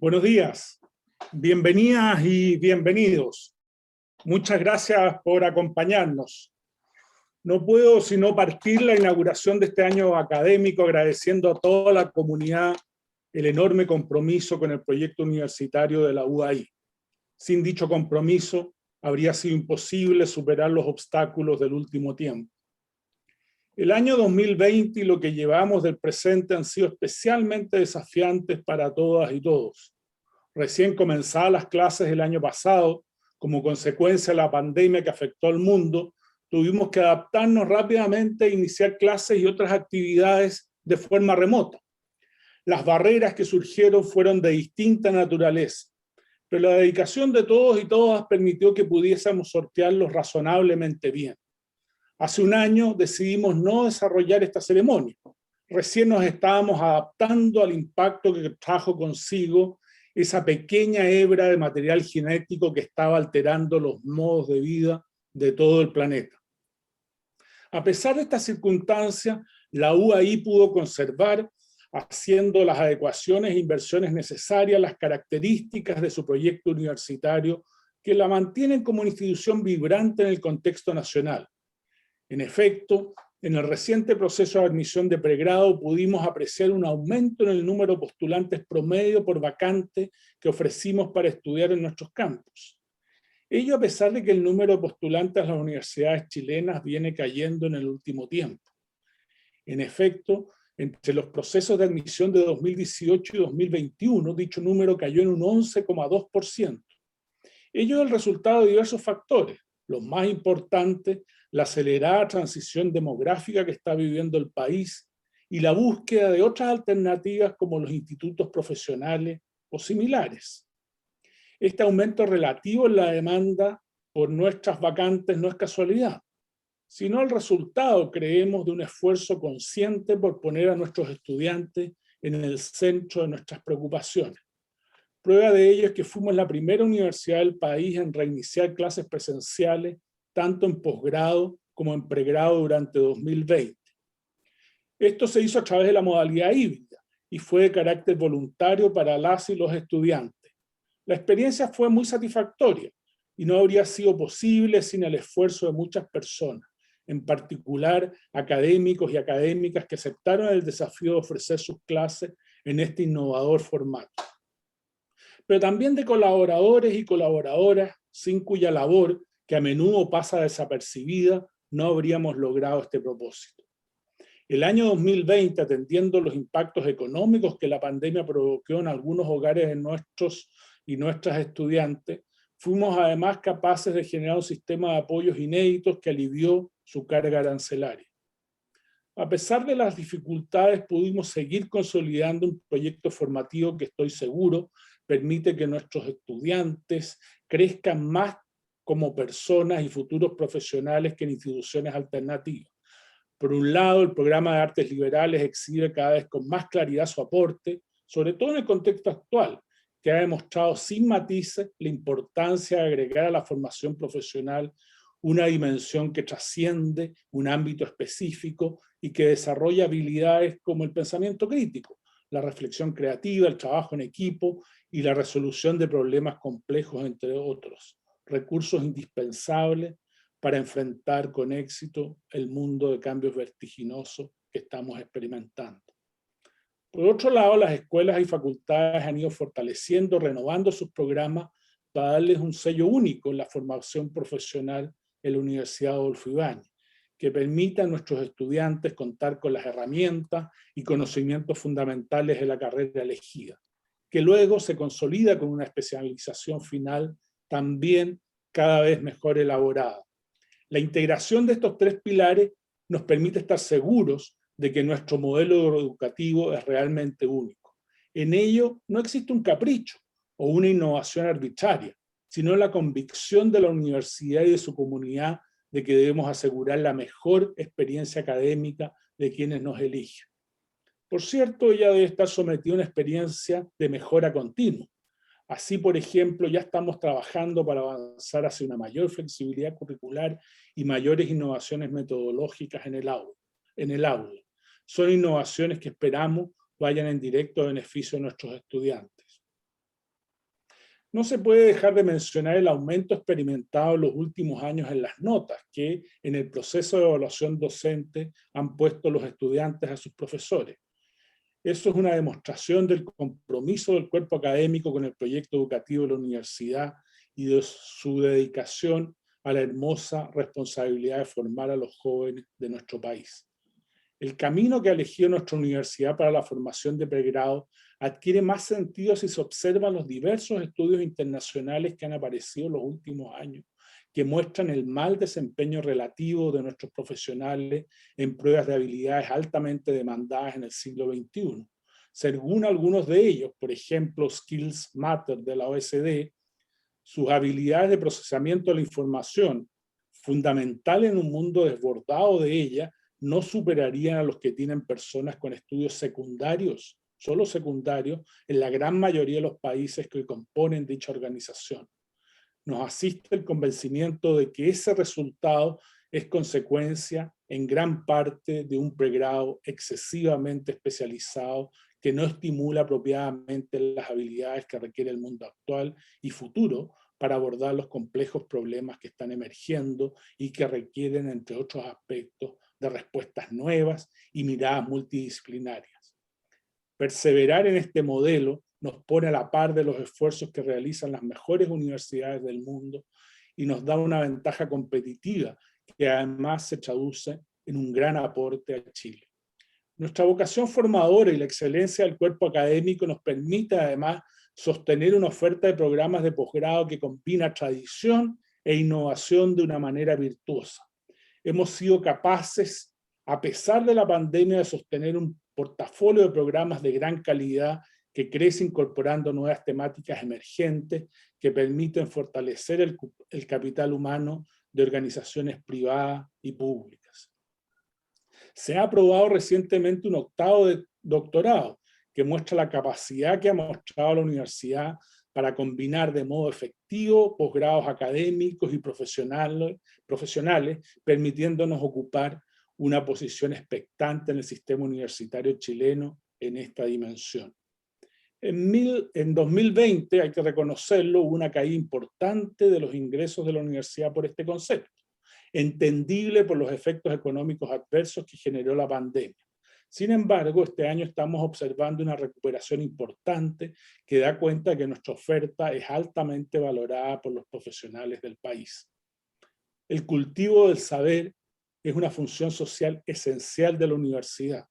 Buenos días, bienvenidas y bienvenidos. Muchas gracias por acompañarnos. No puedo sino partir la inauguración de este año académico agradeciendo a toda la comunidad el enorme compromiso con el proyecto universitario de la UAI. Sin dicho compromiso, habría sido imposible superar los obstáculos del último tiempo. El año 2020 y lo que llevamos del presente han sido especialmente desafiantes para todas y todos. Recién comenzadas las clases el año pasado, como consecuencia de la pandemia que afectó al mundo, tuvimos que adaptarnos rápidamente a iniciar clases y otras actividades de forma remota. Las barreras que surgieron fueron de distinta naturaleza, pero la dedicación de todos y todas permitió que pudiésemos sortearlos razonablemente bien. Hace un año decidimos no desarrollar esta ceremonia. Recién nos estábamos adaptando al impacto que trajo consigo esa pequeña hebra de material genético que estaba alterando los modos de vida de todo el planeta. A pesar de esta circunstancia, la UAI pudo conservar, haciendo las adecuaciones e inversiones necesarias, las características de su proyecto universitario que la mantienen como una institución vibrante en el contexto nacional. En efecto, en el reciente proceso de admisión de pregrado pudimos apreciar un aumento en el número de postulantes promedio por vacante que ofrecimos para estudiar en nuestros campus. Ello a pesar de que el número de postulantes a las universidades chilenas viene cayendo en el último tiempo. En efecto, entre los procesos de admisión de 2018 y 2021, dicho número cayó en un 11,2%. Ello es el resultado de diversos factores. Los más importantes, la acelerada transición demográfica que está viviendo el país y la búsqueda de otras alternativas como los institutos profesionales o similares. Este aumento relativo en la demanda por nuestras vacantes no es casualidad, sino el resultado, creemos, de un esfuerzo consciente por poner a nuestros estudiantes en el centro de nuestras preocupaciones. Prueba de ello es que fuimos la primera universidad del país en reiniciar clases presenciales, tanto en posgrado como en pregrado durante 2020. Esto se hizo a través de la modalidad híbrida y fue de carácter voluntario para las y los estudiantes. La experiencia fue muy satisfactoria y no habría sido posible sin el esfuerzo de muchas personas, en particular académicos y académicas que aceptaron el desafío de ofrecer sus clases en este innovador formato. Pero también de colaboradores y colaboradoras sin cuya labor, que a menudo pasa desapercibida, no habríamos logrado este propósito. El año 2020, atendiendo los impactos económicos que la pandemia provocó en algunos hogares de nuestros y nuestras estudiantes, fuimos además capaces de generar un sistema de apoyos inéditos que alivió su carga arancelaria. A pesar de las dificultades, pudimos seguir consolidando un proyecto formativo que estoy seguro permite que nuestros estudiantes crezcan más como personas y futuros profesionales que en instituciones alternativas. Por un lado, el programa de artes liberales exhibe cada vez con más claridad su aporte, sobre todo en el contexto actual, que ha demostrado sin matices la importancia de agregar a la formación profesional una dimensión que trasciende un ámbito específico y que desarrolla habilidades como el pensamiento crítico, la reflexión creativa, el trabajo en equipo y la resolución de problemas complejos, entre otros, recursos indispensables para enfrentar con éxito el mundo de cambios vertiginosos que estamos experimentando. Por otro lado, las escuelas y facultades han ido fortaleciendo, renovando sus programas para darles un sello único en la formación profesional en la Universidad Adolfo Ibáñez, que permita a nuestros estudiantes contar con las herramientas y conocimientos fundamentales de la carrera elegida, que luego se consolida con una especialización final también cada vez mejor elaborada. La integración de estos tres pilares nos permite estar seguros de que nuestro modelo educativo es realmente único. En ello no existe un capricho o una innovación arbitraria, sino la convicción de la universidad y de su comunidad de que debemos asegurar la mejor experiencia académica de quienes nos eligen. Por cierto, ella debe estar sometida a una experiencia de mejora continua. Así, por ejemplo, ya estamos trabajando para avanzar hacia una mayor flexibilidad curricular y mayores innovaciones metodológicas en el aula. Son innovaciones que esperamos vayan en directo beneficio de nuestros estudiantes. No se puede dejar de mencionar el aumento experimentado en los últimos años en las notas que en el proceso de evaluación docente han puesto los estudiantes a sus profesores. Eso es una demostración del compromiso del cuerpo académico con el proyecto educativo de la universidad y de su dedicación a la hermosa responsabilidad de formar a los jóvenes de nuestro país. El camino que ha elegido nuestra universidad para la formación de pregrado adquiere más sentido si se observan los diversos estudios internacionales que han aparecido en los últimos años, que muestran el mal desempeño relativo de nuestros profesionales en pruebas de habilidades altamente demandadas en el siglo XXI. Según algunos de ellos, por ejemplo, Skills Matter de la OECD, sus habilidades de procesamiento de la información, fundamental en un mundo desbordado de ella, no superarían a los que tienen personas con estudios secundarios, solo secundarios, en la gran mayoría de los países que componen dicha organización. Nos asiste el convencimiento de que ese resultado es consecuencia en gran parte de un pregrado excesivamente especializado que no estimula apropiadamente las habilidades que requiere el mundo actual y futuro para abordar los complejos problemas que están emergiendo y que requieren, entre otros aspectos, de respuestas nuevas y miradas multidisciplinarias. Perseverar en este modelo nos pone a la par de los esfuerzos que realizan las mejores universidades del mundo y nos da una ventaja competitiva que además se traduce en un gran aporte a Chile. Nuestra vocación formadora y la excelencia del cuerpo académico nos permite además sostener una oferta de programas de posgrado que combina tradición e innovación de una manera virtuosa. Hemos sido capaces, a pesar de la pandemia, de sostener un portafolio de programas de gran calidad que crece incorporando nuevas temáticas emergentes que permiten fortalecer el capital humano de organizaciones privadas y públicas. Se ha aprobado recientemente un octavo de doctorado que muestra la capacidad que ha mostrado la universidad para combinar de modo efectivo posgrados académicos y profesionales, permitiéndonos ocupar una posición expectante en el sistema universitario chileno en esta dimensión. En 2020, hay que reconocerlo, hubo una caída importante de los ingresos de la universidad por este concepto, entendible por los efectos económicos adversos que generó la pandemia. Sin embargo, este año estamos observando una recuperación importante que da cuenta de que nuestra oferta es altamente valorada por los profesionales del país. El cultivo del saber es una función social esencial de la universidad.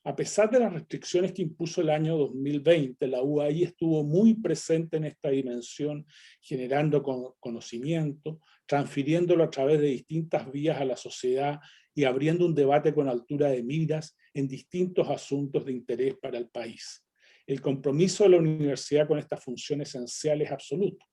A pesar de las restricciones que impuso el año 2020, la UAI estuvo muy presente en esta dimensión, generando conocimiento, transfiriéndolo a través de distintas vías a la sociedad y abriendo un debate con altura de miras en distintos asuntos de interés para el país. El compromiso de la universidad con esta función esencial es absoluto.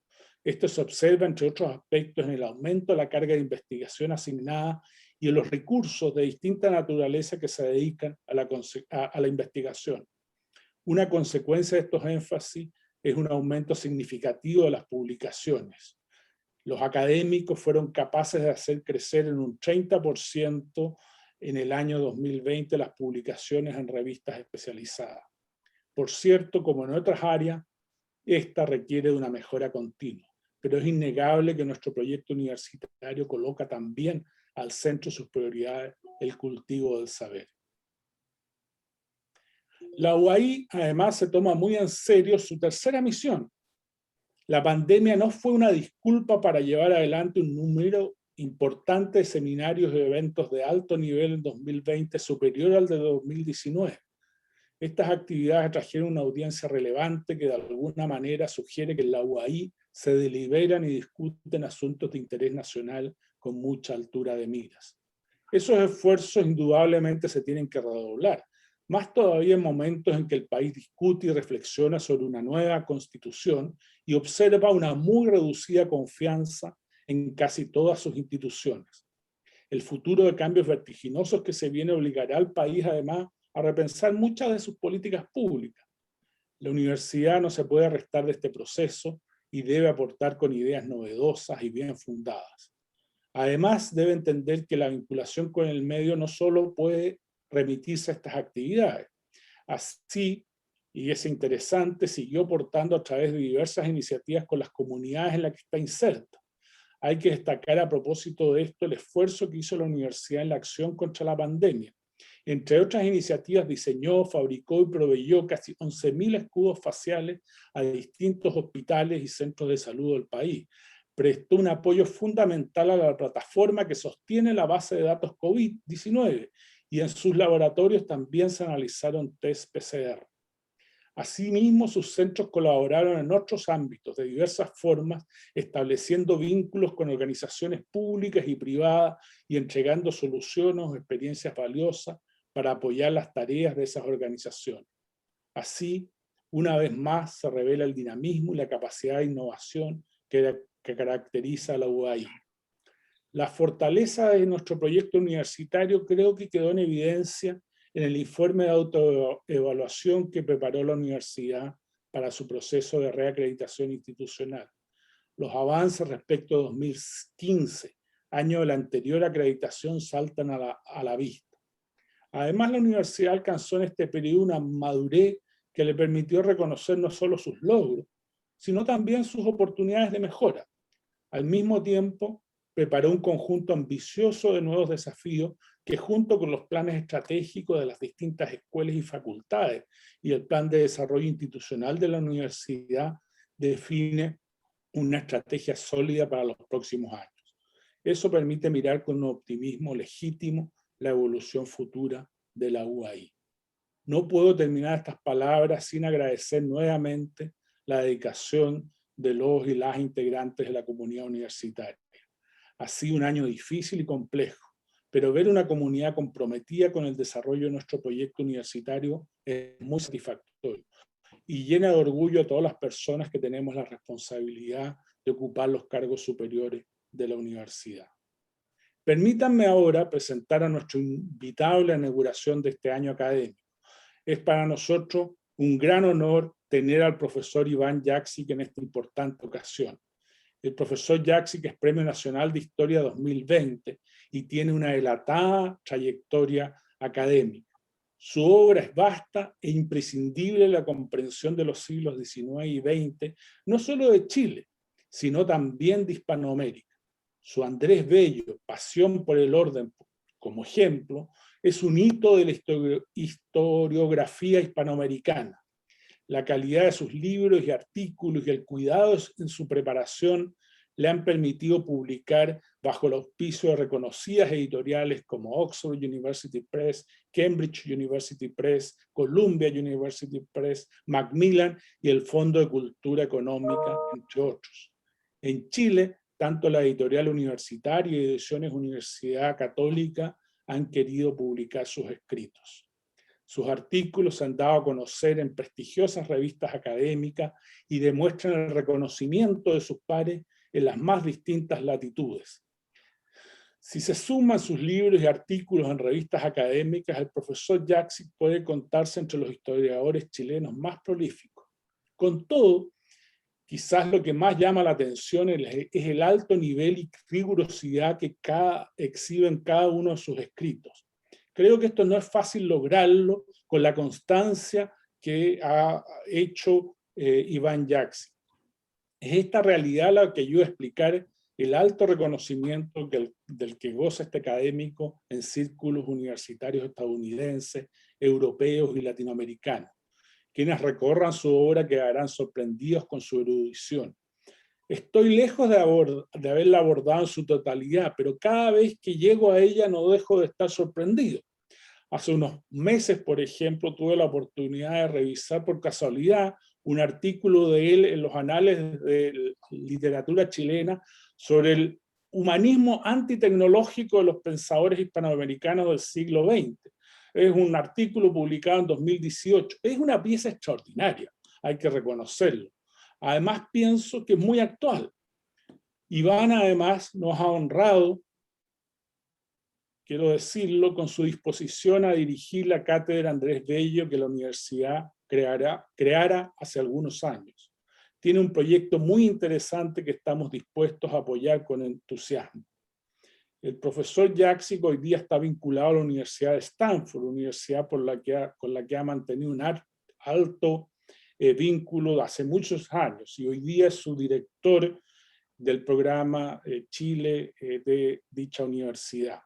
Esto se observa, entre otros aspectos, en el aumento de la carga de investigación asignada y en los recursos de distinta naturaleza que se dedican a la investigación. Una consecuencia de estos énfasis es un aumento significativo de las publicaciones. Los académicos fueron capaces de hacer crecer en un 30% en el año 2020 las publicaciones en revistas especializadas. Por cierto, como en otras áreas, esta requiere de una mejora continua, pero es innegable que nuestro proyecto universitario coloca también al centro de sus prioridades el cultivo del saber. La UAI además se toma muy en serio su tercera misión. La pandemia no fue una disculpa para llevar adelante un número importante de seminarios y eventos de alto nivel en 2020 superior al de 2019. Estas actividades atrajeron una audiencia relevante que de alguna manera sugiere que en la UAI se deliberan y discuten asuntos de interés nacional con mucha altura de miras. Esos esfuerzos indudablemente se tienen que redoblar, más todavía en momentos en que el país discute y reflexiona sobre una nueva constitución y observa una muy reducida confianza en casi todas sus instituciones. El futuro de cambios vertiginosos que se viene obligará al país además a repensar muchas de sus políticas públicas. La universidad no se puede restar de este proceso y debe aportar con ideas novedosas y bien fundadas. Además, debe entender que la vinculación con el medio no solo puede remitirse a estas actividades. Así, y es interesante, siguió aportando a través de diversas iniciativas con las comunidades en las que está inserta. Hay que destacar a propósito de esto el esfuerzo que hizo la universidad en la acción contra la pandemia. Entre otras iniciativas, diseñó, fabricó y proveyó casi 11.000 escudos faciales a distintos hospitales y centros de salud del país. Prestó un apoyo fundamental a la plataforma que sostiene la base de datos COVID-19 y en sus laboratorios también se analizaron test PCR. Asimismo, sus centros colaboraron en otros ámbitos de diversas formas, estableciendo vínculos con organizaciones públicas y privadas y entregando soluciones o experiencias valiosas para apoyar las tareas de esas organizaciones. Así, una vez más, se revela el dinamismo y la capacidad de innovación que caracteriza a la UAI. La fortaleza de nuestro proyecto universitario creo que quedó en evidencia en el informe de autoevaluación que preparó la universidad para su proceso de reacreditación institucional. Los avances respecto a 2015, año de la anterior acreditación, saltan a la vista. Además, la universidad alcanzó en este periodo una madurez que le permitió reconocer no solo sus logros, sino también sus oportunidades de mejora. Al mismo tiempo, preparó un conjunto ambicioso de nuevos desafíos que, junto con los planes estratégicos de las distintas escuelas y facultades y el plan de desarrollo institucional de la universidad, define una estrategia sólida para los próximos años. Eso permite mirar con un optimismo legítimo la evolución futura de la UAI. No puedo terminar estas palabras sin agradecer nuevamente la dedicación de los y las integrantes de la comunidad universitaria. Ha sido un año difícil y complejo, pero ver una comunidad comprometida con el desarrollo de nuestro proyecto universitario es muy satisfactorio y llena de orgullo a todas las personas que tenemos la responsabilidad de ocupar los cargos superiores de la universidad. Permítanme ahora presentar a nuestro invitado en la inauguración de este año académico. Es para nosotros un gran honor tener al profesor Iván Jaksic en esta importante ocasión. El profesor Jaksic es Premio Nacional de Historia 2020 y tiene una dilatada trayectoria académica. Su obra es vasta e imprescindible en la comprensión de los siglos XIX y XX, no solo de Chile, sino también de Hispanoamérica. Su Andrés Bello, Pasión por el Orden, como ejemplo, es un hito de la historiografía hispanoamericana. La calidad de sus libros y artículos y el cuidado en su preparación le han permitido publicar bajo el auspicio de reconocidas editoriales como Oxford University Press, Cambridge University Press, Columbia University Press, Macmillan y el Fondo de Cultura Económica, entre otros. En Chile, tanto la editorial universitaria y Ediciones Universidad Católica han querido publicar sus escritos. Sus artículos se han dado a conocer en prestigiosas revistas académicas y demuestran el reconocimiento de sus pares en las más distintas latitudes. Si se suman sus libros y artículos en revistas académicas, el profesor Jaksic puede contarse entre los historiadores chilenos más prolíficos. Con todo, quizás lo que más llama la atención es el alto nivel y rigurosidad que exhibe en cada uno de sus escritos. Creo que esto no es fácil lograrlo con la constancia que ha hecho Iván Jaksic. Es esta realidad la que ayuda a explicar el alto reconocimiento del que goza este académico en círculos universitarios estadounidenses, europeos y latinoamericanos. Quienes recorran su obra quedarán sorprendidos con su erudición. Estoy lejos de haberla abordado en su totalidad, pero cada vez que llego a ella no dejo de estar sorprendido. Hace unos meses, por ejemplo, tuve la oportunidad de revisar por casualidad un artículo de él en los anales de literatura chilena sobre el humanismo antitecnológico de los pensadores hispanoamericanos del siglo XX. Es un artículo publicado en 2018. Es una pieza extraordinaria, hay que reconocerlo. Además, pienso que es muy actual. Iván, además, nos ha honrado, quiero decirlo, con su disposición a dirigir la cátedra Andrés Bello que la universidad creara hace algunos años. Tiene un proyecto muy interesante que estamos dispuestos a apoyar con entusiasmo. El profesor Jaksic hoy día está vinculado a la Universidad de Stanford, universidad con la que ha mantenido un alto vínculo de hace muchos años y hoy día es su director del programa Chile de dicha universidad.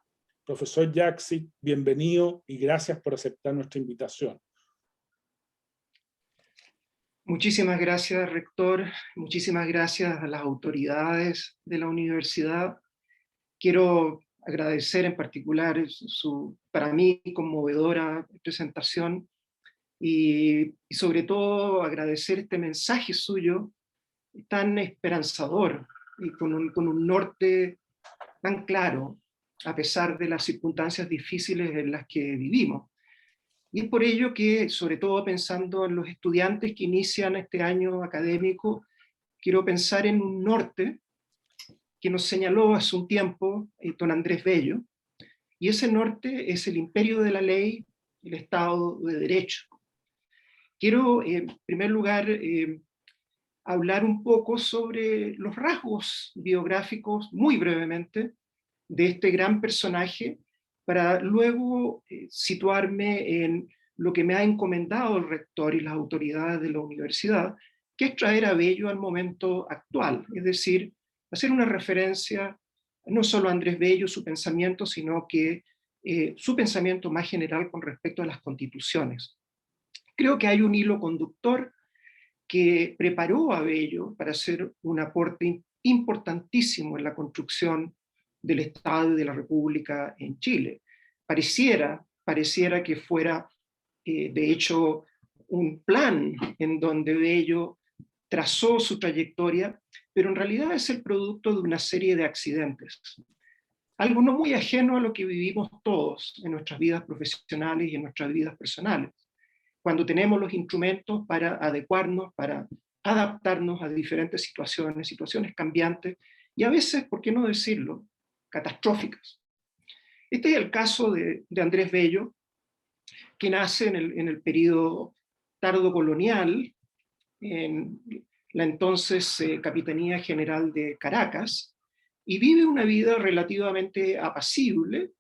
Profesor Jaksic, bienvenido y gracias por aceptar nuestra invitación. Muchísimas gracias, rector. Muchísimas gracias a las autoridades de la universidad. Quiero agradecer en particular su, para mí, conmovedora presentación y sobre todo agradecer este mensaje suyo tan esperanzador y con un norte tan claro, a pesar de las circunstancias difíciles en las que vivimos. Y es por ello que, sobre todo pensando en los estudiantes que inician este año académico, quiero pensar en un norte que nos señaló hace un tiempo don Andrés Bello, y ese norte es el imperio de la ley, el Estado de Derecho. Quiero, en primer lugar, hablar un poco sobre los rasgos biográficos, muy brevemente, de este gran personaje, para luego situarme en lo que me ha encomendado el rector y las autoridades de la universidad, que es traer a Bello al momento actual, es decir, hacer una referencia no solo a Andrés Bello, su pensamiento, sino que su pensamiento más general con respecto a las constituciones. Creo que hay un hilo conductor que preparó a Bello para hacer un aporte importantísimo en la construcción del Estado y de la República en Chile. Pareciera que fuera, de hecho, un plan en donde Bello trazó su trayectoria, pero en realidad es el producto de una serie de accidentes. Algo no muy ajeno a lo que vivimos todos en nuestras vidas profesionales y en nuestras vidas personales, cuando tenemos los instrumentos para adecuarnos, para adaptarnos a diferentes situaciones cambiantes y a veces, ¿por qué no decirlo?, catastróficas. Este es el caso de Andrés Bello, que nace en el periodo tardo colonial, en la entonces Capitanía General de Caracas, y vive una vida relativamente apacible,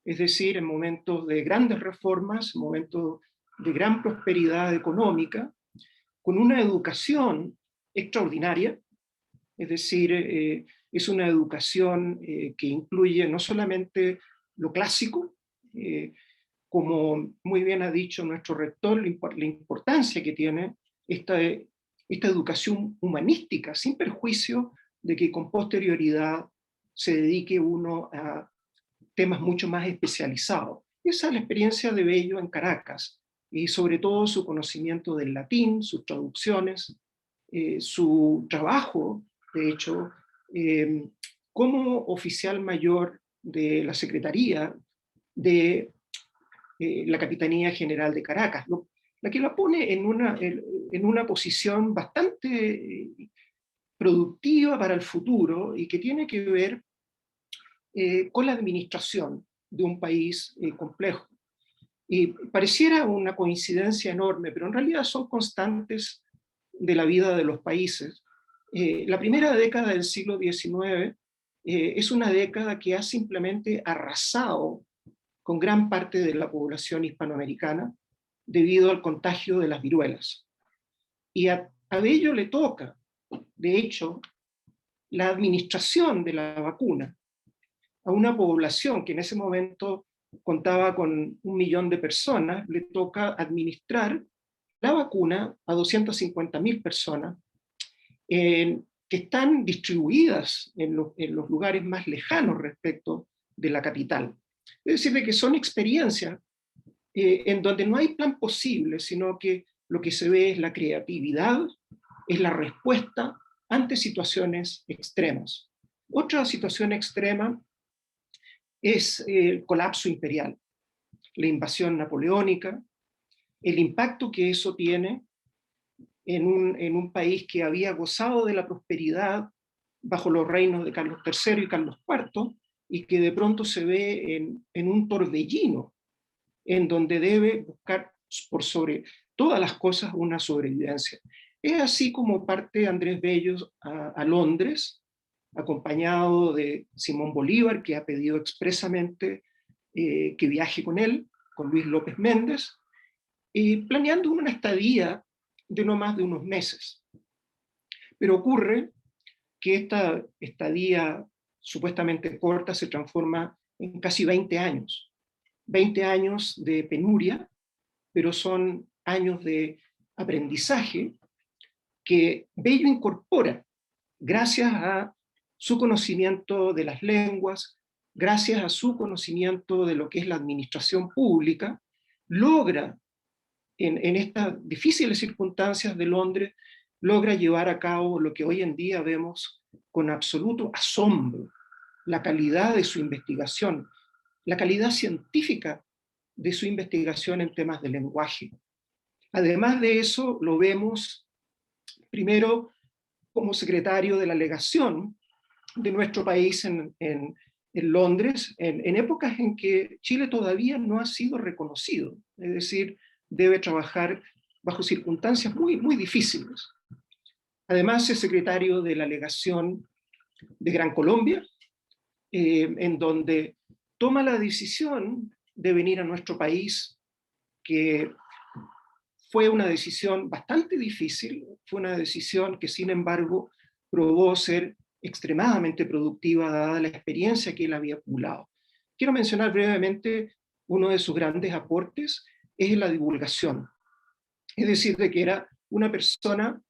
es decir, en momentos de grandes reformas, momentos de gran prosperidad económica, con una educación extraordinaria, es decir, es una educación que incluye no solamente lo clásico, como muy bien ha dicho nuestro rector, la importancia que tiene esta educación humanística, sin perjuicio de que con posterioridad se dedique uno a temas mucho más especializados. Esa es la experiencia de Bello en Caracas, y sobre todo su conocimiento del latín, sus traducciones, su trabajo, de hecho, como oficial mayor de la Secretaría de la Capitanía General de Caracas, la que la pone en una posición bastante productiva para el futuro y que tiene que ver con la administración de un país complejo. Y pareciera una coincidencia enorme, pero en realidad son constantes de la vida de los países. La primera década del siglo XIX es una década que ha simplemente arrasado con gran parte de la población hispanoamericana debido al contagio de las viruelas. Y a Bello le toca, de hecho, la administración de la vacuna a una población que en ese momento contaba con 1 millón de personas, le toca administrar la vacuna a 250.000 personas que están distribuidas en los lugares más lejanos respecto de la capital. Es decir, que son experiencias en donde no hay plan posible, sino que lo que se ve es la creatividad, es la respuesta ante situaciones extremas. Otra situación extrema es el colapso imperial, la invasión napoleónica, el impacto que eso tiene en un país que había gozado de la prosperidad bajo los reinos de Carlos III y Carlos IV, y que de pronto se ve en un torbellino, en donde debe buscar por sobre todas las cosas una sobrevivencia. Es así como parte Andrés Bello a Londres, acompañado de Simón Bolívar, que ha pedido expresamente que viaje con él, con Luis López Méndez, planeando una estadía de no más de unos meses. Pero ocurre que esta estadía supuestamente corta se transforma en casi 20 años. 20 años de penuria, pero son años de aprendizaje que Bello incorpora gracias a su conocimiento de las lenguas, gracias a su conocimiento de lo que es la administración pública, logra en estas difíciles circunstancias de Londres, logra llevar a cabo lo que hoy en día vemos con absoluto asombro, la calidad de su investigación, la calidad científica de su investigación en temas de lenguaje. Además de eso, lo vemos primero como secretario de la legación de nuestro país en Londres, en épocas en que Chile todavía no ha sido reconocido, es decir, debe trabajar bajo circunstancias muy, muy difíciles. Además es secretario de la legación de Gran Colombia, en donde toma la decisión de venir a nuestro país, que fue una decisión bastante difícil, fue una decisión que sin embargo probó ser extremadamente productiva dada la experiencia que él había acumulado. Quiero mencionar brevemente uno de sus grandes aportes, es la divulgación. Es decir, de que era una persona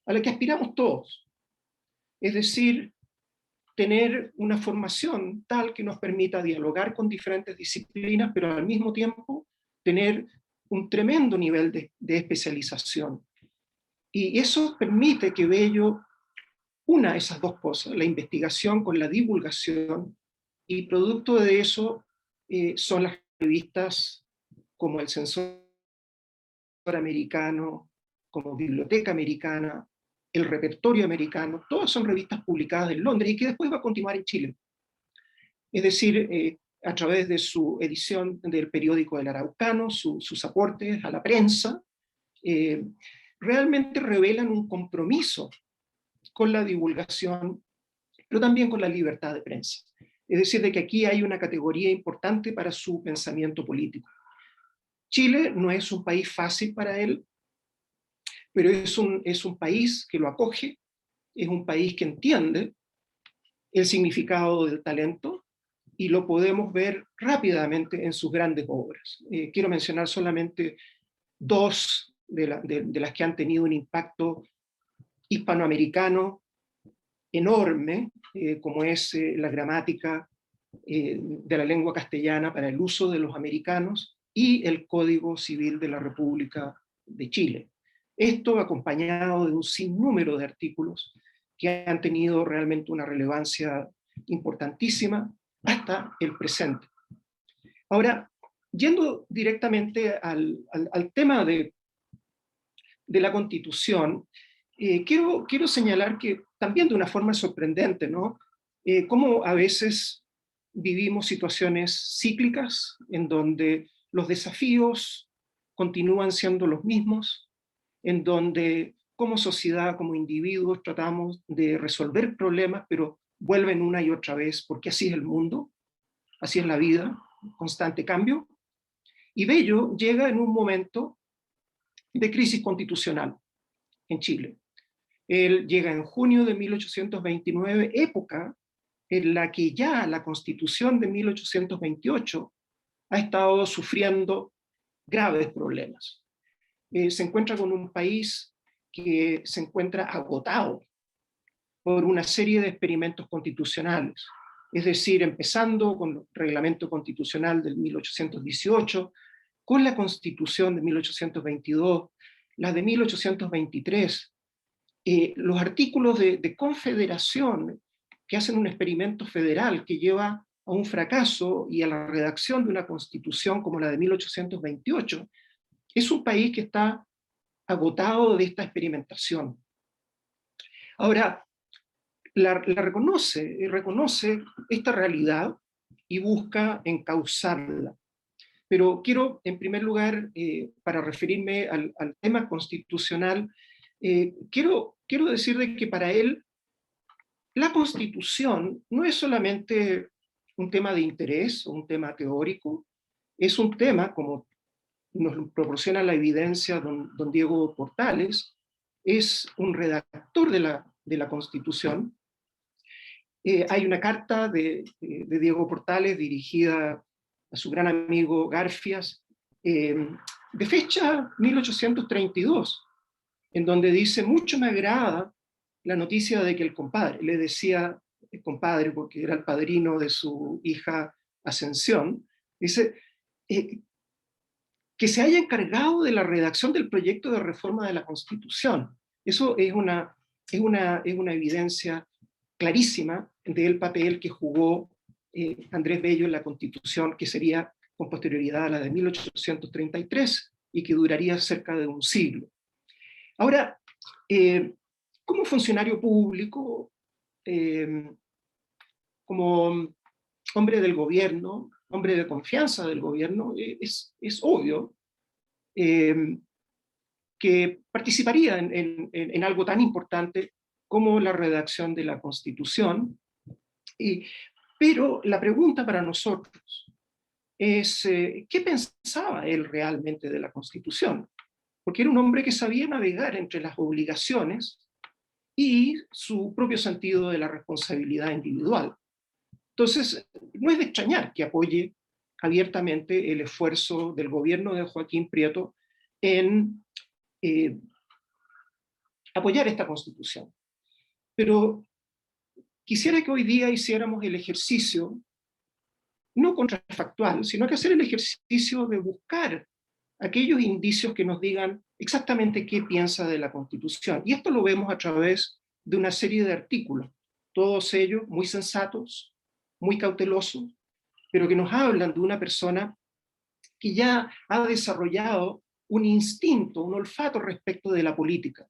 a la que aspiramos todos. Es decir, tener una formación tal que nos permita dialogar con diferentes disciplinas, pero al mismo tiempo tener un tremendo nivel de especialización. Y eso permite que Bello una esas dos cosas, la investigación con la divulgación, y producto de eso son las revistas como El Censor Americano, como Biblioteca Americana, El Repertorio Americano, todas son revistas publicadas en Londres y que después va a continuar en Chile. Es decir, a través de su edición del periódico del Araucano, sus aportes a la prensa, realmente revelan un compromiso con la divulgación, pero también con la libertad de prensa. Es decir, de que aquí hay una categoría importante para su pensamiento político. Chile no es un país fácil para él, pero es un país que lo acoge, es un país que entiende el significado del talento y lo podemos ver rápidamente en sus grandes obras. Quiero mencionar solamente dos de las que han tenido un impacto hispanoamericano enorme, como es la gramática de la lengua castellana para el uso de los americanos y el Código Civil de la República de Chile. Esto acompañado de un sinnúmero de artículos que han tenido realmente una relevancia importantísima hasta el presente. Ahora, yendo directamente al tema de la Constitución, quiero señalar que también de una forma sorprendente, ¿no? Cómo a veces vivimos situaciones cíclicas en donde los desafíos continúan siendo los mismos, en donde como sociedad, como individuos, tratamos de resolver problemas, pero vuelven una y otra vez, porque así es el mundo, así es la vida, constante cambio. Y Bello llega en un momento de crisis constitucional en Chile. Él llega en junio de 1829, época en la que ya la Constitución de 1828 ha estado sufriendo graves problemas. Se encuentra con un país que se encuentra agotado por una serie de experimentos constitucionales, es decir, empezando con el reglamento constitucional del 1818, con la Constitución de 1822, la de 1823, los artículos de confederación que hacen un experimento federal que lleva a un fracaso y a la redacción de una constitución como la de 1828, es un país que está agotado de esta experimentación. Ahora, reconoce esta realidad y busca encauzarla. Pero quiero, en primer lugar, para referirme al tema constitucional, quiero decir de que para él la Constitución no es solamente un tema de interés o un tema teórico, es un tema, como nos proporciona la evidencia don Diego Portales, es un redactor de la Constitución. Hay una carta de Diego Portales dirigida a su gran amigo Garfias, de fecha 1832, en donde dice: mucho me agrada la noticia de que el compadre, le decía el compadre porque era el padrino de su hija Ascensión, dice que se haya encargado de la redacción del proyecto de reforma de la Constitución. Eso es una evidencia clarísima del papel que jugó Andrés Bello en la Constitución, que sería con posterioridad a la de 1833 y que duraría cerca de un siglo. Ahora, como funcionario público, como hombre del gobierno, hombre de confianza del gobierno, es obvio que participaría en algo tan importante como la redacción de la Constitución. Pero la pregunta para nosotros es, ¿qué pensaba él realmente de la Constitución? Porque era un hombre que sabía navegar entre las obligaciones y su propio sentido de la responsabilidad individual. Entonces, no es de extrañar que apoye abiertamente el esfuerzo del gobierno de Joaquín Prieto en apoyar esta Constitución. Pero quisiera que hoy día hiciéramos el ejercicio, no contrafactual, sino que hacer el ejercicio de buscar aquellos indicios que nos digan exactamente qué piensa de la Constitución. Y esto lo vemos a través de una serie de artículos, todos ellos muy sensatos, muy cautelosos, pero que nos hablan de una persona que ya ha desarrollado un instinto, un olfato respecto de la política.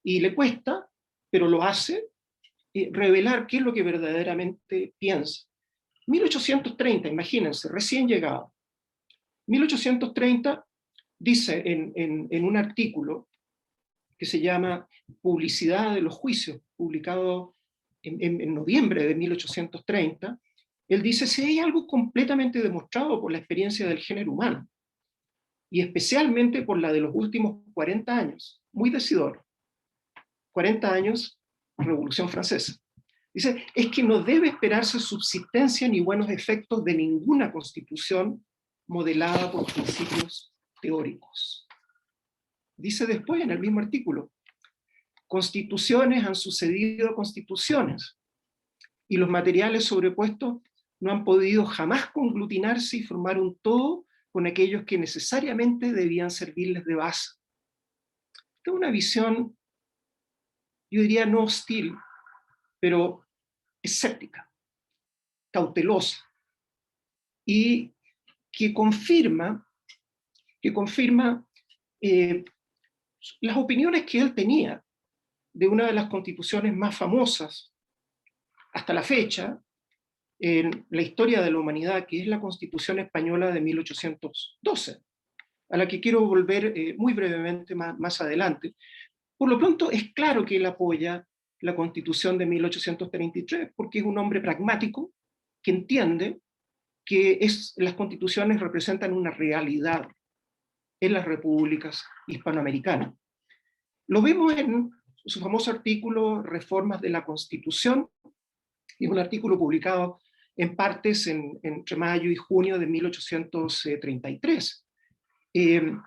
Y le cuesta, pero lo hace, revelar qué es lo que verdaderamente piensa. 1830, imagínense, recién llegado. 1830 dice en un artículo que se llama Publicidad de los Juicios, publicado en noviembre de 1830, él dice: si hay algo completamente demostrado por la experiencia del género humano, y especialmente por la de los últimos 40 años, muy decidor, 40 años, Revolución Francesa. Dice, es que no debe esperarse subsistencia ni buenos efectos de ninguna constitución modelada por principios teóricos. Dice después en el mismo artículo, constituciones han sucedido a constituciones, y los materiales sobrepuestos no han podido jamás conglutinarse y formar un todo con aquellos que necesariamente debían servirles de base. Esta es una visión, yo diría no hostil, pero escéptica, cautelosa, y que confirma las opiniones que él tenía de una de las constituciones más famosas hasta la fecha en la historia de la humanidad, que es la Constitución Española de 1812, a la que quiero volver muy brevemente más adelante. Por lo pronto es claro que él apoya la Constitución de 1833, porque es un hombre pragmático que entiende que las constituciones representan una realidad en las repúblicas hispanoamericanas. Lo vemos en su famoso artículo Reformas de la Constitución, y un artículo publicado en partes entre mayo y junio de 1833. Él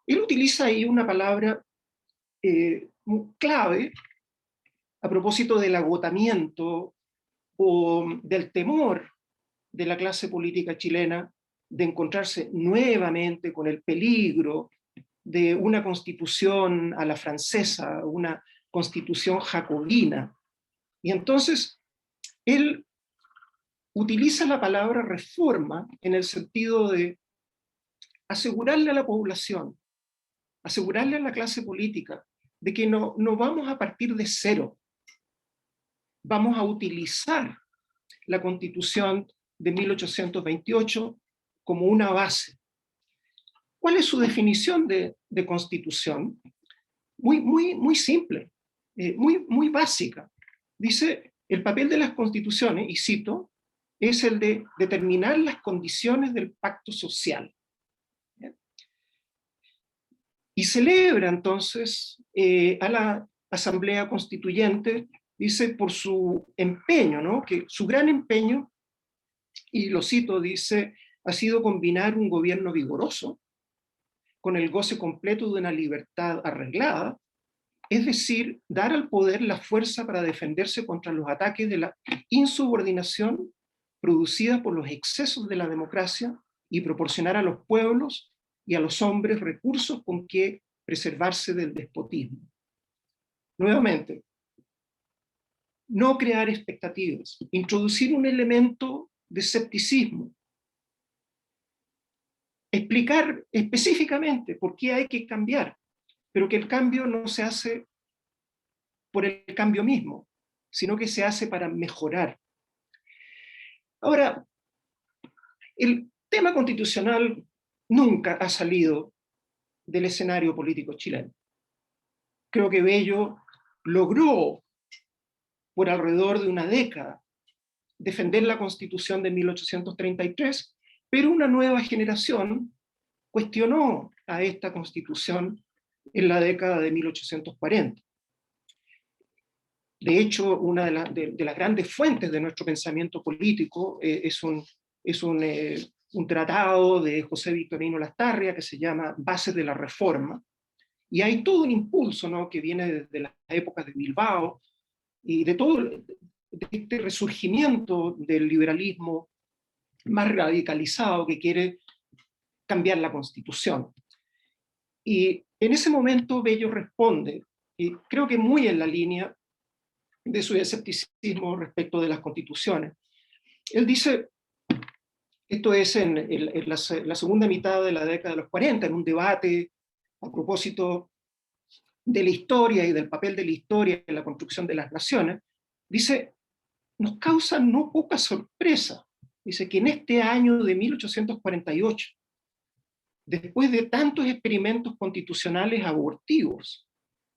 utiliza ahí una palabra clave a propósito del agotamiento o del temor de la clase política chilena de encontrarse nuevamente con el peligro de una constitución a la francesa, una constitución jacobina. Y entonces él utiliza la palabra reforma en el sentido de asegurarle a la población, asegurarle a la clase política, de que no vamos a partir de cero, vamos a utilizar la Constitución de 1828 como una base. ¿Cuál es su definición de constitución? Muy simple, muy básica. Dice, el papel de las constituciones, y cito, es el de determinar las condiciones del pacto social. y celebra entonces a la Asamblea Constituyente, dice, por su empeño, ¿no? Que su gran empeño, y lo cito, dice, ha sido combinar un gobierno vigoroso con el goce completo de una libertad arreglada, es decir, dar al poder la fuerza para defenderse contra los ataques de la insubordinación producida por los excesos de la democracia y proporcionar a los pueblos y a los hombres recursos con que preservarse del despotismo. Nuevamente, no crear expectativas, introducir un elemento de escepticismo, explicar específicamente por qué hay que cambiar, pero que el cambio no se hace por el cambio mismo, sino que se hace para mejorar. Ahora, el tema constitucional nunca ha salido del escenario político chileno. Creo que Bello logró, por alrededor de una década, defender la Constitución de 1833, pero una nueva generación cuestionó a esta Constitución en la década de 1840. De hecho, una de las grandes fuentes de nuestro pensamiento político es un tratado de José Victorino Lastarria que se llama Bases de la Reforma, y hay todo un impulso, ¿no?, que viene desde las épocas de Bilbao y de todo de este resurgimiento del liberalismo más radicalizado que quiere cambiar la Constitución. Y en ese momento Bello responde, y creo que muy en la línea de su escepticismo respecto de las constituciones. Él dice, esto es en la segunda mitad de la década de los 40, en un debate a propósito de la historia y del papel de la historia en la construcción de las naciones, dice, nos causa no poca sorpresa, dice que en este año de 1848, después de tantos experimentos constitucionales abortivos,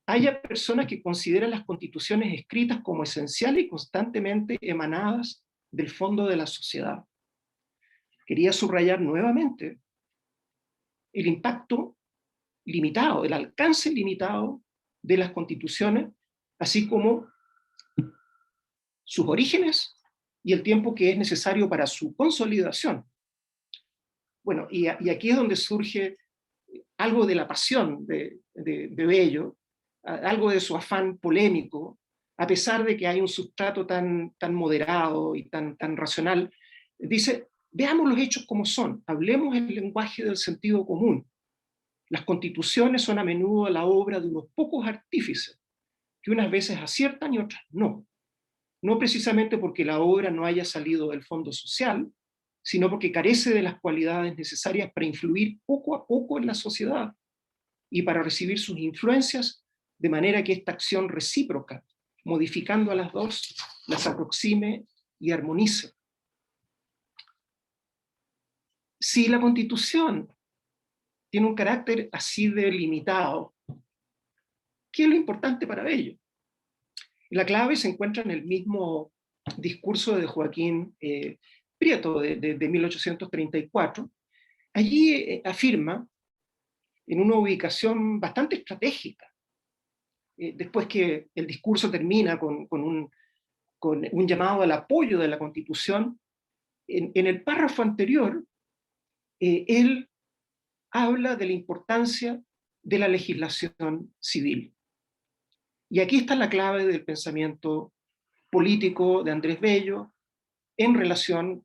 haya personas que consideran las constituciones escritas como esenciales y constantemente emanadas del fondo de la sociedad. Quería subrayar nuevamente el impacto limitado, el alcance limitado de las constituciones, así como sus orígenes y el tiempo que es necesario para su consolidación. Bueno, y aquí es donde surge algo de la pasión de Bello, algo de su afán polémico, a pesar de que hay un sustrato tan moderado y tan racional. Dice, veamos los hechos como son, hablemos el lenguaje del sentido común. Las constituciones son a menudo la obra de unos pocos artífices, que unas veces aciertan y otras no. No precisamente porque la obra no haya salido del fondo social, sino porque carece de las cualidades necesarias para influir poco a poco en la sociedad y para recibir sus influencias de manera que esta acción recíproca, modificando a las dos, las aproxime y armonice. Si la Constitución tiene un carácter así de limitado, ¿qué es lo importante para ello? La clave se encuentra en el mismo discurso de Joaquín Prieto de 1834. Allí afirma, en una ubicación bastante estratégica, después que el discurso termina con un llamado al apoyo de la Constitución, en el párrafo anterior, él habla de la importancia de la legislación civil. Y aquí está la clave del pensamiento político de Andrés Bello en relación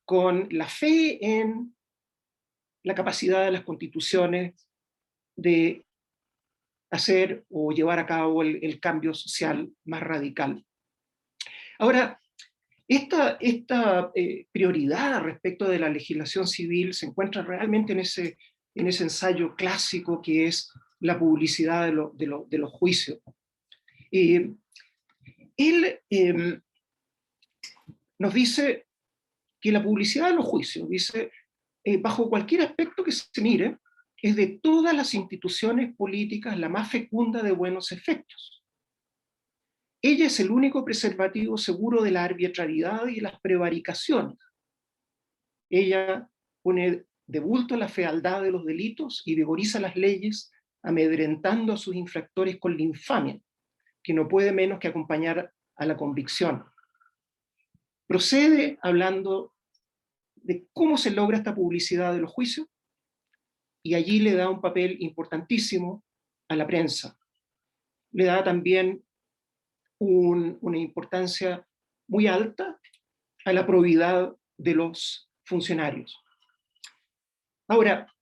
con la fe en la capacidad de las constituciones de hacer o llevar a cabo el cambio social más radical. Ahora, esta prioridad respecto de la legislación civil se encuentra realmente en ese ensayo clásico que es la publicidad de los juicios. Él nos dice que la publicidad de los juicios, dice, bajo cualquier aspecto que se mire, es de todas las instituciones políticas la más fecunda de buenos efectos. Ella es el único preservativo seguro de la arbitrariedad y las prevaricaciones. Ella pone de bulto la fealdad de los delitos y vigoriza las leyes amedrentando a sus infractores con la infamia, que no puede menos que acompañar a la convicción. Procede hablando de cómo se logra esta publicidad de los juicios, y allí le da un papel importantísimo a la prensa. Le da también una importancia muy alta a la probidad de los funcionarios. Ahora,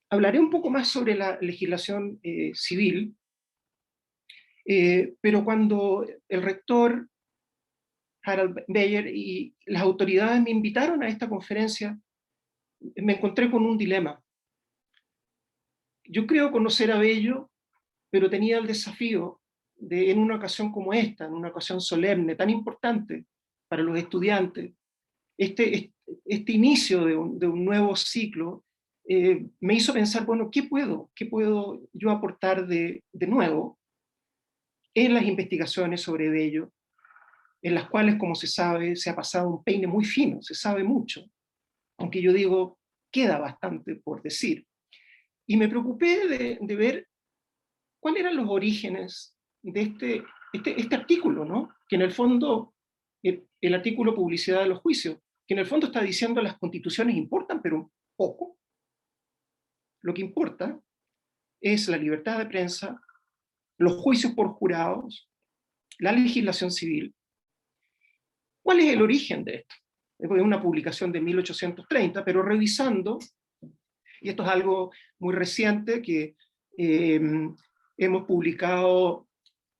hablaré un poco más sobre la legislación civil, pero cuando el rector Harald Beyer y las autoridades me invitaron a esta conferencia, me encontré con un dilema. Yo creo conocer a Bello, pero tenía el desafío de, en una ocasión como esta, en una ocasión solemne, tan importante para los estudiantes, este inicio de un nuevo ciclo, me hizo pensar, bueno, ¿qué puedo yo aportar de nuevo en las investigaciones sobre Bello, en las cuales, como se sabe, se ha pasado un peine muy fino, se sabe mucho, aunque yo digo, queda bastante por decir. Y me preocupé de ver cuáles eran los orígenes de este artículo, ¿no? Que en el fondo, el artículo Publicidad de los Juicios, que en el fondo está diciendo las constituciones importan, pero poco. Lo que importa es la libertad de prensa, los juicios por jurados, la legislación civil. ¿Cuál es el origen de esto? Es una publicación de 1830, pero revisando, y esto es algo muy reciente que hemos publicado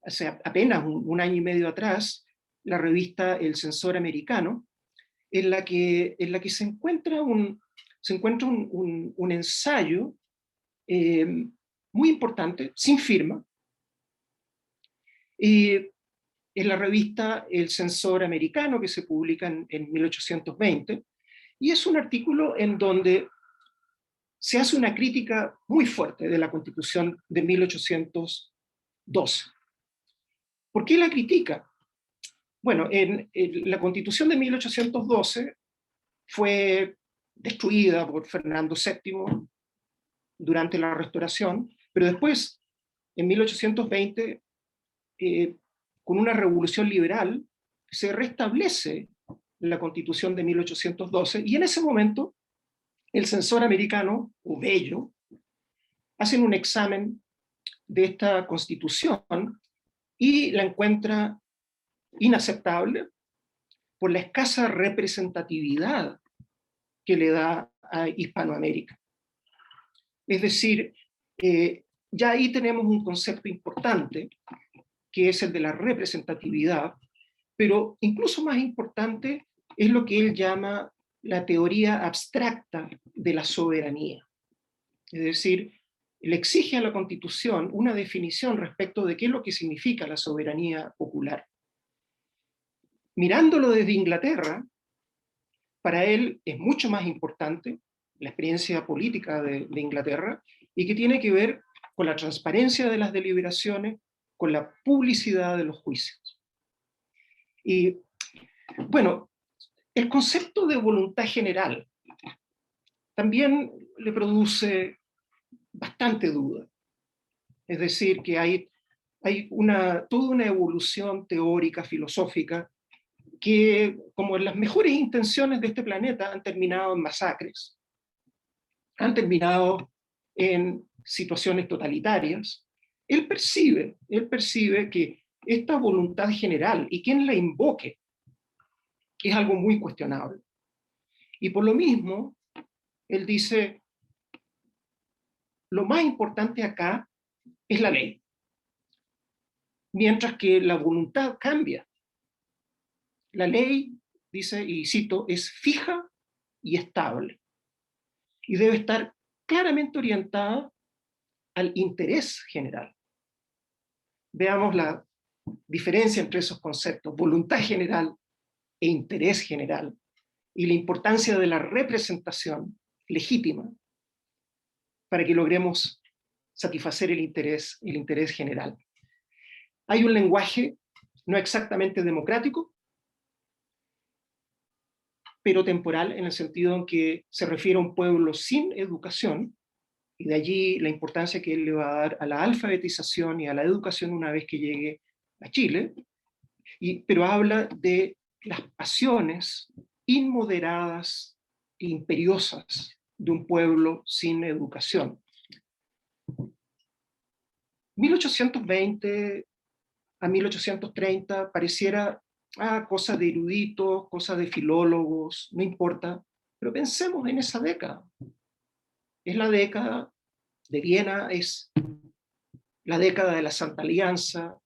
hace apenas un año y medio atrás, la revista El Censor Americano, en la que se encuentra un ensayo muy importante, sin firma, en la revista El Censor Americano, que se publica en 1820, y es un artículo en donde se hace una crítica muy fuerte de la Constitución de 1812. ¿Por qué la critica? Bueno, la Constitución de 1812 fue destruida por Fernando VII durante la Restauración, pero después, en 1820, con una revolución liberal, se restablece la Constitución de 1812, y en ese momento el censor americano, o Bello, hacen un examen de esta Constitución y la encuentra inaceptable por la escasa representatividad que le da a Hispanoamérica. Es decir, ya ahí tenemos un concepto importante, que es el de la representatividad, pero incluso más importante es lo que él llama la teoría abstracta de la soberanía. Es decir, le exige a la Constitución una definición respecto de qué es lo que significa la soberanía popular. Mirándolo desde Inglaterra, para él es mucho más importante la experiencia política de Inglaterra, y que tiene que ver con la transparencia de las deliberaciones, con la publicidad de los juicios. Y bueno, el concepto de voluntad general también le produce bastante duda. Es decir, que hay toda una evolución teórica, filosófica, que, como en las mejores intenciones de este planeta, han terminado en masacres, han terminado en situaciones totalitarias. Él percibe que esta voluntad general, y quien la invoque, es algo muy cuestionable. Y por lo mismo, él dice, lo más importante acá es la ley, mientras que la voluntad cambia. La ley, dice, y cito, es fija y estable, y debe estar claramente orientada al interés general. Veamos la diferencia entre esos conceptos, voluntad general e interés general, y la importancia de la representación legítima para que logremos satisfacer el interés general. Hay un lenguaje no exactamente democrático, pero temporal, en el sentido en que se refiere a un pueblo sin educación, y de allí la importancia que él le va a dar a la alfabetización y a la educación una vez que llegue a Chile, pero habla de las pasiones inmoderadas e imperiosas de un pueblo sin educación. 1820 a 1830 pareciera cosas de eruditos, cosas de filólogos, no importa, pero pensemos en esa década. Es la década de Viena, es la década de la Santa Alianza,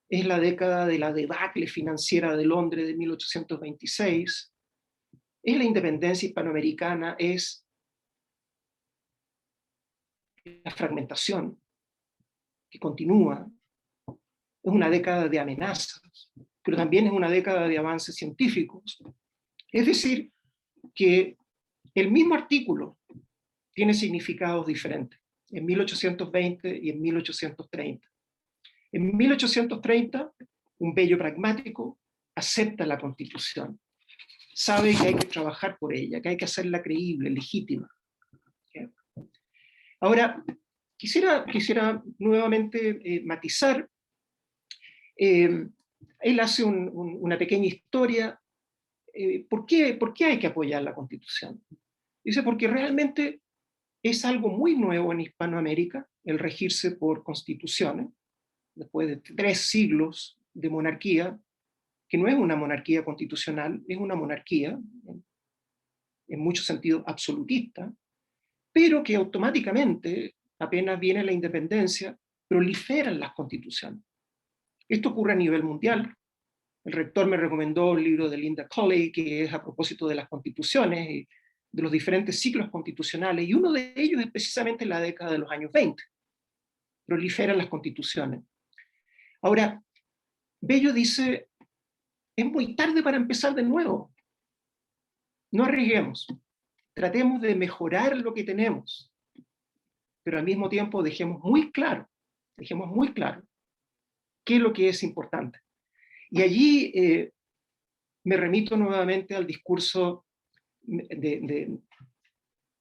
es la década de la debacle financiera de Londres de 1826, es la independencia hispanoamericana, es la fragmentación que continúa, es una década de amenazas, pero también es una década de avances científicos. Es decir, que el mismo artículo tiene significados diferentes en 1820 y en 1830. En 1830, un Bello pragmático acepta la Constitución, sabe que hay que trabajar por ella, que hay que hacerla creíble, legítima. Ahora, quisiera nuevamente matizar. Él hace una pequeña historia. ¿Por qué hay que apoyar la Constitución? Dice, porque realmente es algo muy nuevo en Hispanoamérica, el regirse por constituciones, después de 3 siglos de monarquía, que no es una monarquía constitucional, es una monarquía, en muchos sentidos absolutista, pero que automáticamente, apenas viene la independencia, proliferan las constituciones. Esto ocurre a nivel mundial. El rector me recomendó un libro de Linda Colley, que es a propósito de las constituciones y de los diferentes ciclos constitucionales, y uno de ellos es precisamente la década de los años 20. Proliferan las constituciones. Ahora, Bello dice, es muy tarde para empezar de nuevo. No arriesguemos. Tratemos de mejorar lo que tenemos, pero al mismo tiempo dejemos muy claro qué es lo que es importante. Y allí me remito nuevamente al discurso de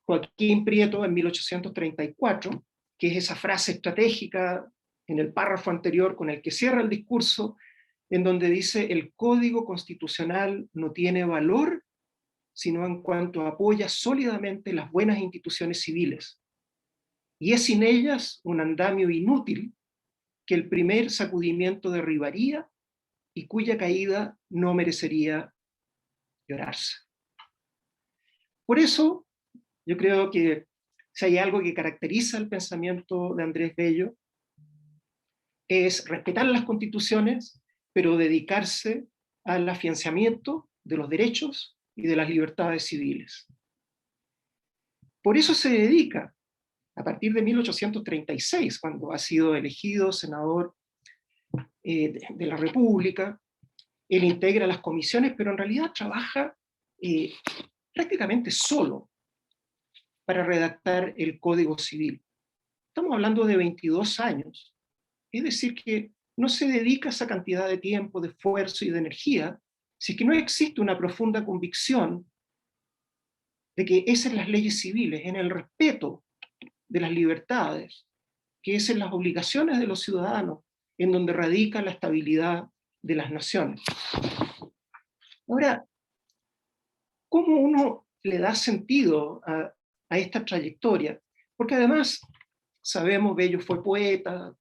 Joaquín Prieto en 1834, que es esa frase estratégica en el párrafo anterior con el que cierra el discurso, en donde dice: el Código Constitucional no tiene valor sino en cuanto apoya sólidamente las buenas instituciones civiles, y es sin ellas un andamio inútil que el primer sacudimiento derribaría y cuya caída no merecería llorarse. Por eso, yo creo que si hay algo que caracteriza el pensamiento de Andrés Bello, es respetar las constituciones, pero dedicarse al afianzamiento de los derechos y de las libertades civiles. Por eso se dedica, a partir de 1836, cuando ha sido elegido senador de la República, él integra las comisiones, pero en realidad trabaja prácticamente solo para redactar el Código Civil. Estamos hablando de 22 años, es decir, que no se dedica esa cantidad de tiempo, de esfuerzo y de energía, si es que no existe una profunda convicción de que es en las leyes civiles, en el respeto de las libertades, que es en las obligaciones de los ciudadanos, en donde radica la estabilidad de las naciones. Ahora, ¿cómo uno le da sentido a esta trayectoria? Porque además, sabemos, Bello fue poeta,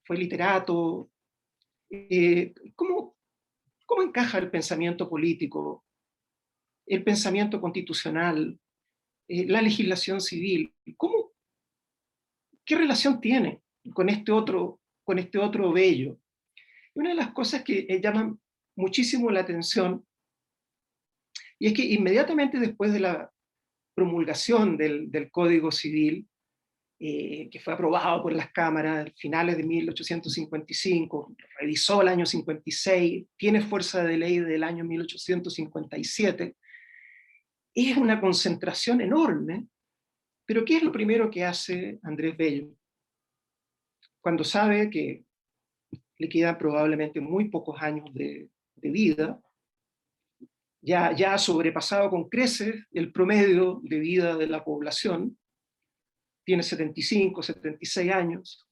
fue literato. ¿Cómo encaja el pensamiento político, el pensamiento constitucional, la legislación civil? ¿Qué relación tiene con este otro Bello? Y una de las cosas que llaman muchísimo la atención, y es que inmediatamente después de la promulgación del Código Civil, que fue aprobado por las cámaras a finales de 1855, revisó el año 56, tiene fuerza de ley del año 1857, es una concentración enorme. Pero ¿qué es lo primero que hace Andrés Bello? Cuando sabe que le quedan probablemente muy pocos años de vida, ya ha sobrepasado con creces el promedio de vida de la población, tiene 75, 76 años.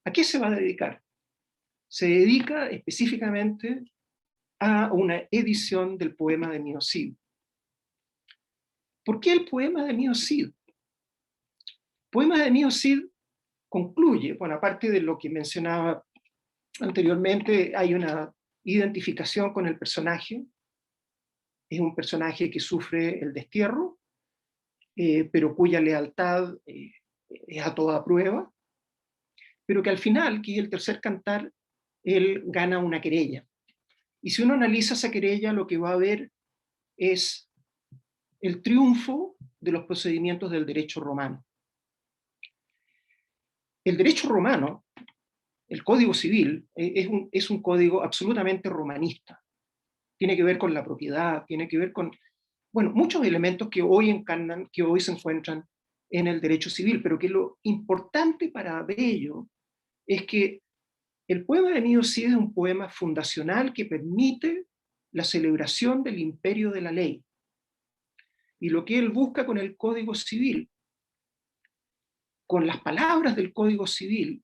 ¿A qué se va a dedicar? Se dedica específicamente a una edición del poema de Mio Cid. ¿Por qué el poema de Mio Cid? El poema de Mio Cid concluye, bueno, aparte de lo que mencionaba anteriormente, hay una identificación con el personaje. Es un personaje que sufre el destierro, pero cuya lealtad es a toda prueba, pero que al final, que es el tercer cantar, él gana una querella. Y si uno analiza esa querella, lo que va a ver es el triunfo de los procedimientos del derecho romano. El derecho romano, el Código Civil, es un código absolutamente romanista. Tiene que ver con la propiedad, tiene que ver con, bueno, muchos elementos que hoy encarnan, que hoy se encuentran en el derecho civil, pero que lo importante para Bello es que el poema de Mio Cid es un poema fundacional que permite la celebración del imperio de la ley. Y lo que él busca con el Código Civil, con las palabras del Código Civil,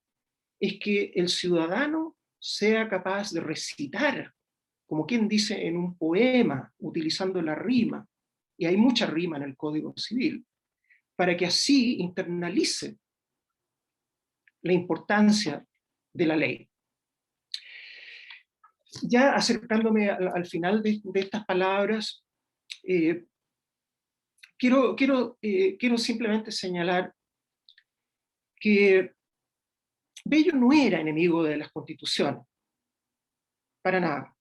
es que el ciudadano sea capaz de recitar, como quien dice en un poema, utilizando la rima, y hay mucha rima en el Código Civil, para que así internalice la importancia de la ley. Ya acercándome al final de estas palabras, quiero simplemente señalar que Bello no era enemigo de las constituciones, para nada,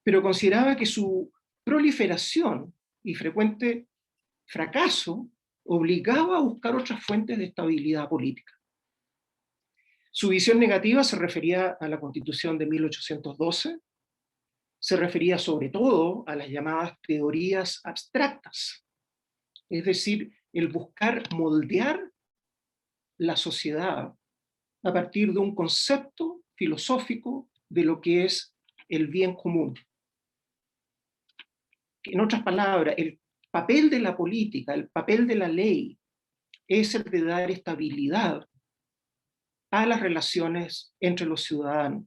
pero consideraba que su proliferación y frecuente fracaso obligaba a buscar otras fuentes de estabilidad política. Su visión negativa se refería a la Constitución de 1812, se refería sobre todo a las llamadas teorías abstractas, es decir, el buscar moldear la sociedad a partir de un concepto filosófico de lo que es el bien común. En otras palabras, el papel de la política, el papel de la ley, es el de dar estabilidad a las relaciones entre los ciudadanos.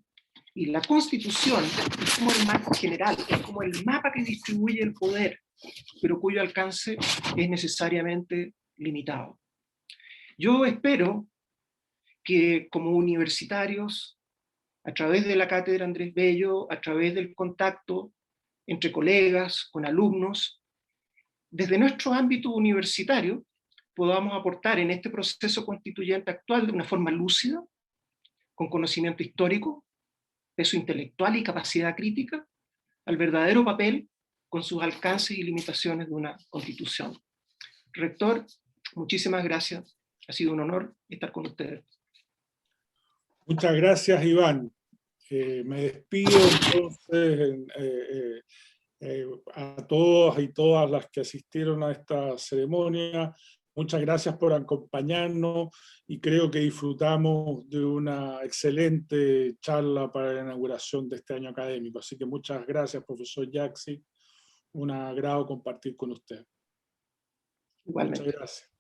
Y la Constitución es como el mapa general, es como el mapa que distribuye el poder, pero cuyo alcance es necesariamente limitado. Yo espero que como universitarios, a través de la Cátedra Andrés Bello, a través del contacto entre colegas, con alumnos, desde nuestro ámbito universitario, podamos aportar en este proceso constituyente actual de una forma lúcida, con conocimiento histórico, peso intelectual y capacidad crítica, al verdadero papel con sus alcances y limitaciones de una constitución. Rector, muchísimas gracias. Ha sido un honor estar con ustedes. Muchas gracias, Iván. Me despido entonces a todos y todas las que asistieron a esta ceremonia. Muchas gracias por acompañarnos y creo que disfrutamos de una excelente charla para la inauguración de este año académico. Así que muchas gracias, profesor Yaxi. Un agrado compartir con usted. Igualmente. Muchas gracias.